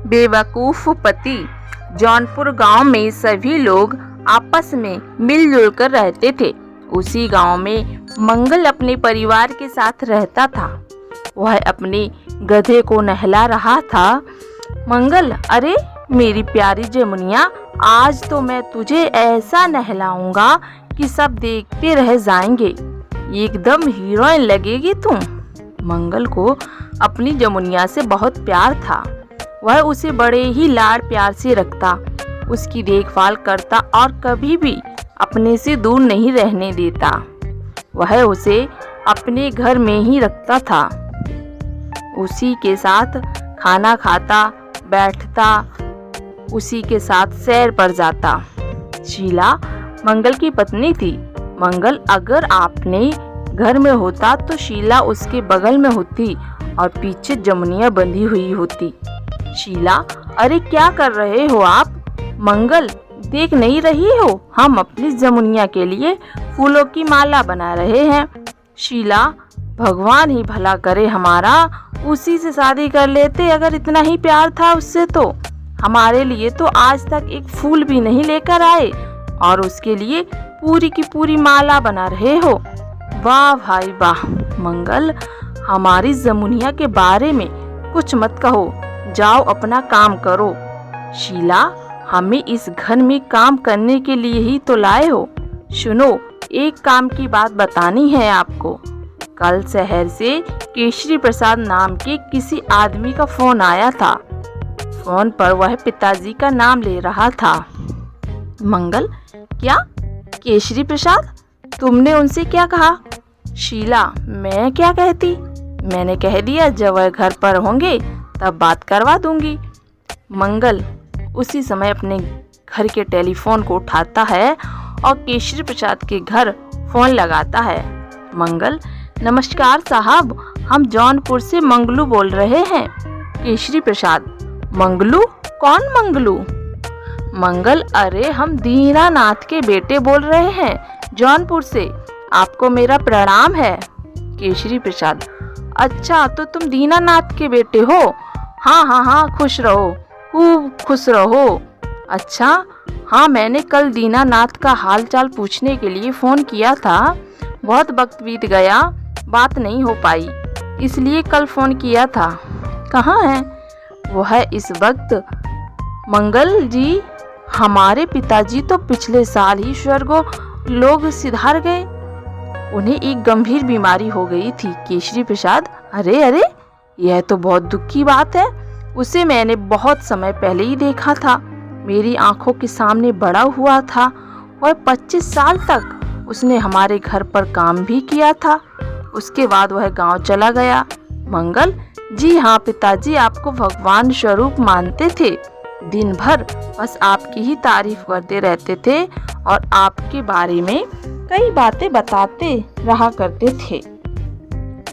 बेवकूफ पति। जौनपुर गांव में सभी लोग आपस में मिलजुल कर रहते थे। उसी गांव में मंगल अपने परिवार के साथ रहता था। वह अपने गधे को नहला रहा था। मंगल, अरे मेरी प्यारी जमुनिया, आज तो मैं तुझे ऐसा नहलाऊंगा कि सब देखते रह जाएंगे। एकदम हीरोइन लगेगी तुम। मंगल को अपनी जमुनिया से बहुत प्यार था। वह उसे बड़े ही लाड़ प्यार से रखता, उसकी देखभाल करता और कभी भी अपने से दूर नहीं रहने देता। वह उसे अपने घर में ही रखता था, उसी के साथ खाना खाता, बैठता, उसी के साथ सैर पर जाता। शीला मंगल की पत्नी थी। मंगल अगर आपने घर में होता तो शीला उसके बगल में होती और पीछे जमुनिया बंधी हुई होती। शीला, अरे क्या कर रहे हो आप? मंगल, देख नहीं रही हो, हम अपनी जमुनिया के लिए फूलों की माला बना रहे हैं। शीला, भगवान ही भला करे हमारा, उसी से शादी कर लेते अगर इतना ही प्यार था उससे तो। हमारे लिए तो आज तक एक फूल भी नहीं लेकर आए और उसके लिए पूरी की पूरी माला बना रहे हो। वाह भाई वाह। मंगल, हमारी जमुनिया के बारे में कुछ मत कहो, जाओ अपना काम करो। शीला, हमें इस घर में काम करने के लिए ही तो लाए हो। सुनो, एक काम की बात बतानी है आपको। कल शहर से केशरी प्रसाद नाम के किसी आदमी का फोन आया था। फोन पर वह पिताजी का नाम ले रहा था। मंगल, क्या? केशरी प्रसाद? तुमने उनसे क्या कहा? शीला, मैं क्या कहती, मैंने कह दिया जब वह घर पर होंगे तब बात करवा दूंगी। मंगल उसी समय अपने घर के टेलीफोन को उठाता है और केशरी प्रसाद के घर फोन लगाता है। मंगल, नमस्कार साहब, हम जौनपुर से मंगलू बोल रहे हैं। केशरी प्रसाद, मंगलू? कौन मंगलू? मंगल, अरे हम दीनानाथ के बेटे बोल रहे हैं जौनपुर से, आपको मेरा प्रणाम है। केशरी प्रसाद, अच्छा तो तुम दीनानाथ के बेटे हो? हाँ हाँ हाँ, खुश रहो, खूब खुश रहो। अच्छा हाँ, मैंने कल दीनानाथ का हाल चाल पूछने के लिए फ़ोन किया था। बहुत वक्त बीत गया, बात नहीं हो पाई, इसलिए कल फ़ोन किया था। कहाँ है वो है इस वक्त? मंगल जी, हमारे पिताजी तो पिछले साल ही स्वर्गो लोग सिधार गए। उन्हें एक गंभीर बीमारी हो गई थी। केशरी प्रसाद, अरे अरे, यह तो बहुत दुख की बात है। उसे मैंने बहुत समय पहले ही देखा था, मेरी आंखों के सामने बड़ा हुआ था और 25 साल तक उसने हमारे घर पर काम भी किया था। उसके बाद वह गांव चला गया। मंगल जी हाँ, पिताजी आपको भगवान स्वरूप मानते थे। दिन भर बस आपकी ही तारीफ करते रहते थे और आपके बारे में कई बातें बताते रहा करते थे।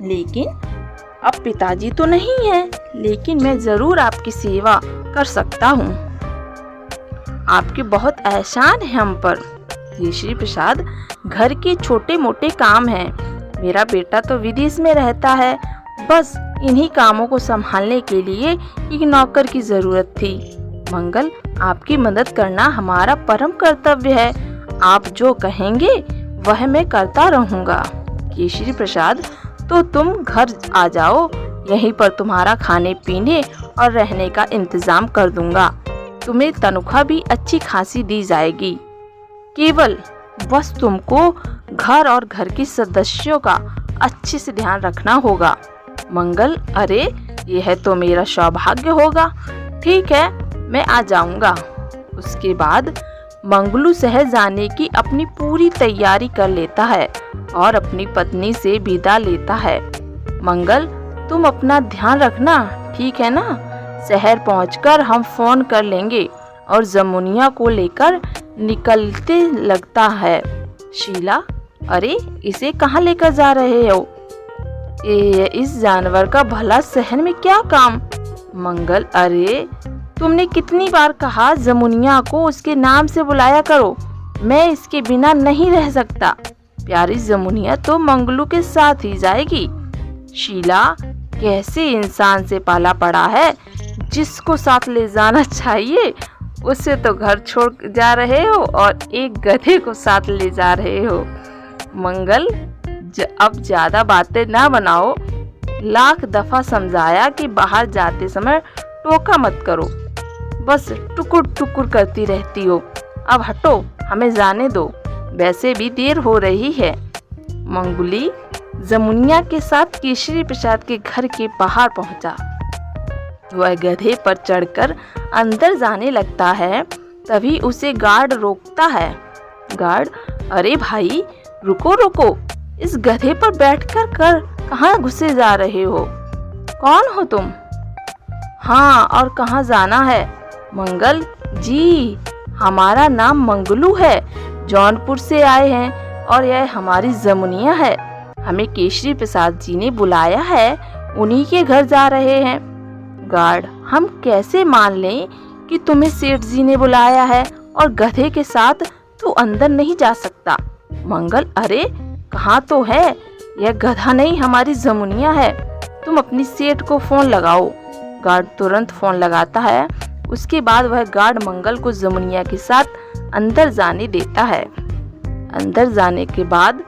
लेकिन अब पिताजी तो नहीं है, लेकिन मैं जरूर आपकी सेवा कर सकता हूँ। आपके बहुत एहसान है हम पर। केशरी प्रसाद, घर के छोटे मोटे काम हैं। मेरा बेटा तो विदेश में रहता है, बस इन्हीं कामों को संभालने के लिए एक नौकर की जरूरत थी। मंगल, आपकी मदद करना हमारा परम कर्तव्य है। आप जो कहेंगे वह मैं करता रहूँगा। केशरी प्रसाद, तो तुम घर आ जाओ, यहीं पर तुम्हारा खाने पीने और रहने का इंतजाम कर दूंगा। तुम्हें तनख्वाह भी अच्छी खासी दी जाएगी। केवल बस तुमको घर और घर के सदस्यों का अच्छे से ध्यान रखना होगा। मंगल, अरे यह तो मेरा सौभाग्य होगा। ठीक है, मैं आ जाऊंगा। उसके बाद मंगलू शहर जाने की अपनी पूरी तैयारी कर लेता है और अपनी पत्नी से विदा लेता है। मंगल, तुम अपना ध्यान रखना, ठीक है ना? शहर पहुंचकर हम फोन कर लेंगे और जमुनिया को लेकर निकलते लगता है। शीला, अरे इसे कहाँ लेकर जा रहे हो? इस जानवर का भला शहर में क्या काम? मंगल, अरे तुमने कितनी बार कहा जमुनिया को उसके नाम से बुलाया करो, मैं इसके बिना नहीं रह सकता। प्यारी जमुनिया तो मंगलू के साथ ही जाएगी। शीला, कैसे इंसान से पाला पड़ा है, जिसको साथ ले जाना चाहिए उससे तो घर छोड़ जा रहे हो और एक गधे को साथ ले जा रहे हो। मंगल अब ज़्यादा बातें ना बनाओ, लाख दफ़ा समझाया कि बाहर जाते समय टोका मत करो, बस टुकुर टुकुर करती रहती हो। अब हटो, हमें जाने दो, वैसे भी देर हो रही है। मंगुली जमुनिया के साथ केशरी प्रसाद के घर के बाहर पहुंचा। वह गधे पर चढ़कर अंदर जाने लगता है, तभी उसे गार्ड रोकता है। गार्ड, अरे भाई रुको रुको, इस गधे पर बैठकर कहाँ घुसे जा रहे हो? कौन हो तुम? हाँ, और कहाँ जाना है? मंगल जी, हमारा नाम मंगलू है, जौनपुर से आए हैं और यह हमारी जमुनिया है। हमें केशरी प्रसाद जी ने बुलाया है, उन्हीं के घर जा रहे हैं। गार्ड, हम कैसे मान लें कि तुम्हें सेठ जी ने बुलाया है और गधे के साथ तू अंदर नहीं जा सकता? मंगल, अरे कहाँ तो है, यह गधा नहीं हमारी जमुनिया है, तुम अपनी सेठ को फोन लगाओ। गार्ड तुरंत फोन लगाता है। उसके बाद वह गार्ड मंगल को जमुनिया के साथ अंदर जाने देता है। अंदर जाने के बाद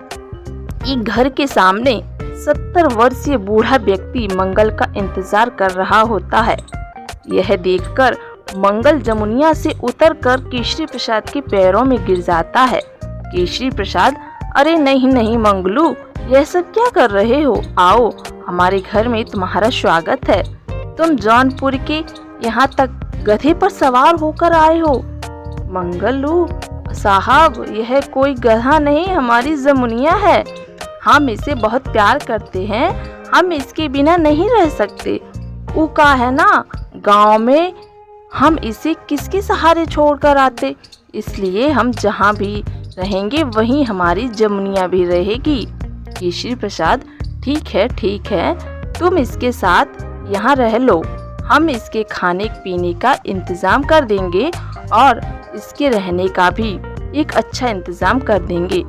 एक घर के सामने 70 वर्षीय बूढ़ा व्यक्ति मंगल का इंतजार कर रहा होता है। यह देखकर मंगल जमुनिया से उतरकर केशरी प्रसाद के पैरों में गिर जाता है। केशरी प्रसाद, अरे नहीं नहीं मंगलू, यह सब क्या कर रहे हो? आओ, हमारे घर में तुम्हारा स्वागत है। तुम जौनपुर के यहाँ तक गधे पर सवार होकर आए हो। मंगलू साहब, यह कोई गधा नहीं, हमारी जमुनिया है। हम इसे बहुत प्यार करते हैं, हम इसके बिना नहीं रह सकते। वो का है ना, गांव में हम इसे किसके सहारे छोड़कर आते, इसलिए हम जहाँ भी रहेंगे वहीं हमारी जमुनिया भी रहेगी। केशरी प्रसाद, ठीक है, तुम इसके साथ यहाँ रह लो, हम इसके खाने पीने का इंतजाम कर देंगे और इसके रहने का भी एक अच्छा इंतजाम कर देंगे।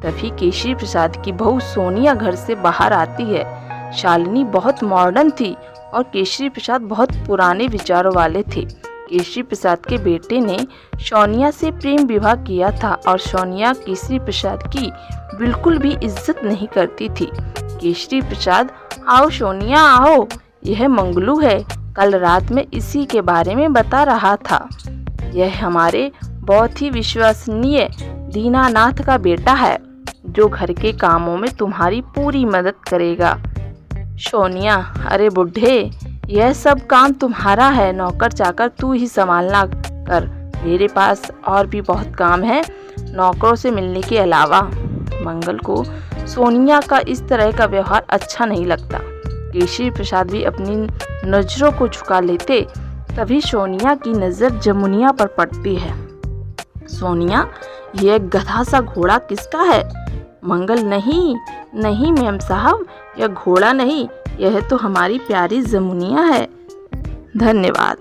तभी केशरी प्रसाद की बहू सोनिया घर से बाहर आती है। शालिनी बहुत मॉडर्न थी और केशरी प्रसाद बहुत पुराने विचारों वाले थे। केशरी प्रसाद के बेटे ने सोनिया से प्रेम विवाह किया था और सोनिया केशरी प्रसाद की बिल्कुल भी इज्जत नहीं करती थी। केशरी प्रसाद, आओ सोनिया आओ, यह मंगलू है, कल रात में इसी के बारे में बता रहा था। यह हमारे बहुत ही विश्वसनीय दीनानाथ का बेटा है, जो घर के कामों में तुम्हारी पूरी मदद करेगा। सोनिया, अरे बुढ़े, यह सब काम तुम्हारा है, नौकर चाकर तू ही संभालना कर, मेरे पास और भी बहुत काम है नौकरों से मिलने के अलावा। मंगल को सोनिया का इस तरह का व्यवहार अच्छा नहीं लगता। केशरी प्रसाद भी अपनी नजरों को झुका लेते। तभी सोनिया की नज़र जमुनिया पर पड़ती है। सोनिया, यह गधा सा घोड़ा किसका है? मंगल, नहीं मैम साहब, यह घोड़ा नहीं, यह तो हमारी प्यारी जमुनिया है। धन्यवाद।